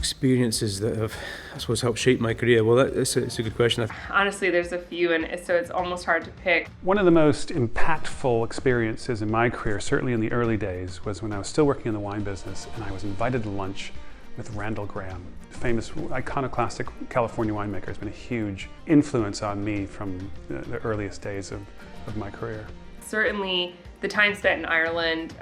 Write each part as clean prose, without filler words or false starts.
Experiences that have, I suppose, helped shape my career. Well, it's a good question. Honestly, there's a few, and so it's almost hard to pick. One of the most impactful experiences in my career, certainly in the early days, was when I was still working in the wine business and I was invited to lunch with Randall Graham, famous iconoclastic California winemaker. Has been a huge influence on me from the earliest days of my career. Certainly, the time spent in Ireland,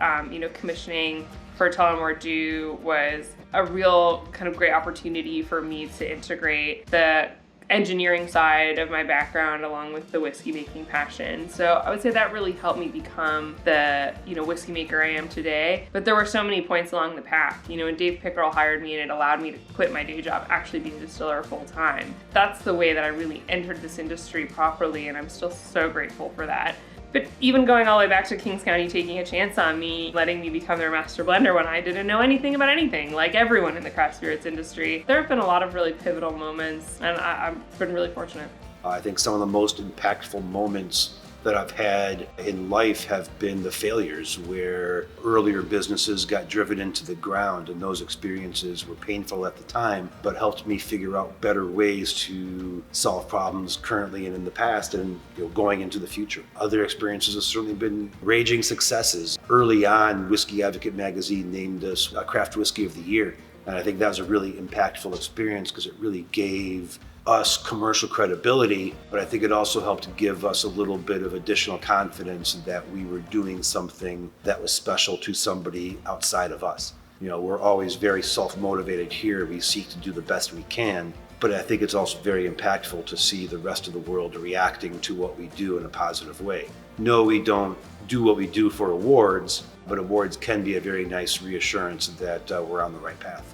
commissioning for Tullamore Dew was a real kind of great opportunity for me to integrate the engineering side of my background along with the whiskey making passion. So I would say that really helped me become the whiskey maker I am today. But there were so many points along the path. When Dave Pickerel hired me, and it allowed me to quit my day job, actually being a distiller full time. That's the way that I really entered this industry properly, and I'm still so grateful for that. But even going all the way back to Kings County taking a chance on me, letting me become their master blender when I didn't know anything about anything, like everyone in the craft spirits industry. There have been a lot of really pivotal moments, and I've been really fortunate. I think some of the most impactful moments that I've had in life have been the failures where earlier businesses got driven into the ground, and those experiences were painful at the time, but helped me figure out better ways to solve problems currently and in the past and going into the future. Other experiences have certainly been raging successes. Early on, Whiskey Advocate magazine named us Craft Whiskey of the Year. And I think that was a really impactful experience because it really gave us commercial credibility, but I think it also helped give us a little bit of additional confidence that we were doing something that was special to somebody outside of us. We're always very self-motivated here. We seek to do the best we can, but I think it's also very impactful to see the rest of the world reacting to what we do in a positive way. No, we don't do what we do for awards, but awards can be a very nice reassurance that we're on the right path.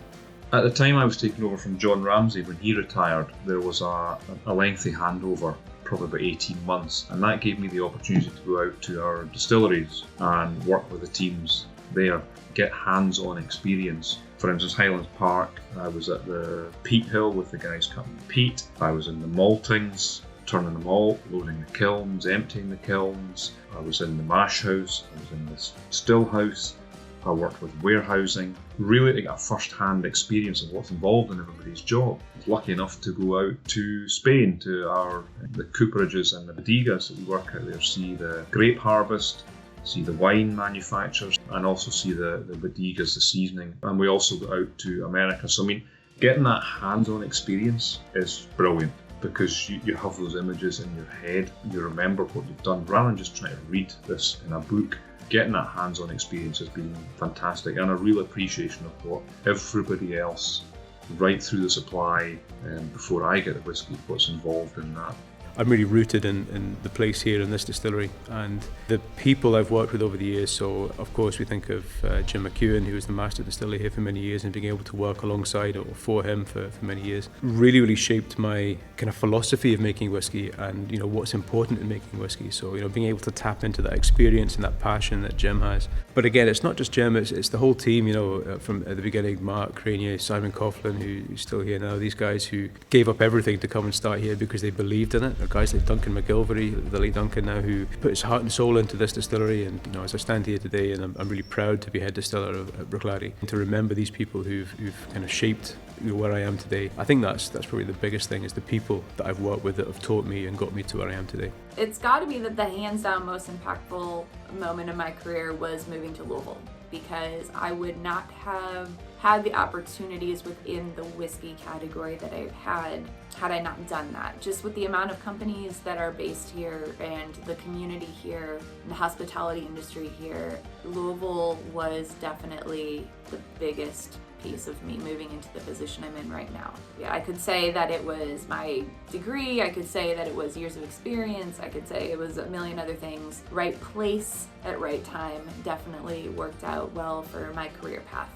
At the time I was taking over from John Ramsey when he retired, there was a lengthy handover, probably about 18 months, and that gave me the opportunity to go out to our distilleries and work with the teams there, get hands-on experience. For instance, Highlands Park, I was at the peat hill with the guys cutting the peat. I was in the maltings, turning the malt, loading the kilns, emptying the kilns. I was in the mash house, I was in the still house. I worked with warehousing, really to get a first-hand experience of what's involved in everybody's job. I was lucky enough to go out to Spain, to the cooperages and the bodegas that we work out there, see the grape harvest, see the wine manufacturers, and also see the bodegas, the seasoning. And we also go out to America. So getting that hands-on experience is brilliant, because you have those images in your head, you remember what you've done, rather than just trying to read this in a book. Getting that hands-on experience has been fantastic, and a real appreciation of what everybody else, right through the supply and before I get the whiskey, what's involved in that. I'm really rooted in the place here in this distillery and the people I've worked with over the years. So of course we think of Jim McEwen, who was the master distiller here for many years, and being able to work alongside or for him for many years really shaped my kind of philosophy of making whiskey and what's important in making whiskey. So being able to tap into that experience and that passion that Jim has. But again, it's not just Jim, it's the whole team, from at the beginning, Mark Cranier, Simon Coughlin, who's still here now, these guys who gave up everything to come and start here because they believed in it. Guys like Duncan McGilvery, the late Duncan now, who put his heart and soul into this distillery. And as I stand here today, and I'm really proud to be head distiller at Bruichladdich, and to remember these people who've kind of shaped where I am today. I think that's probably the biggest thing, is the people that I've worked with that have taught me and got me to where I am today. It's got to be that the hands down most impactful moment in my career was moving to Louisville, because I would not have had the opportunities within the whiskey category that I've had I not done that. Just with the amount of companies that are based here and the community here, and the hospitality industry here, Louisville was definitely the biggest piece of me moving into the position I'm in right now. Yeah, I could say that it was my degree, I could say that it was years of experience, I could say it was a million other things. Right place at right time definitely worked out well for my career path.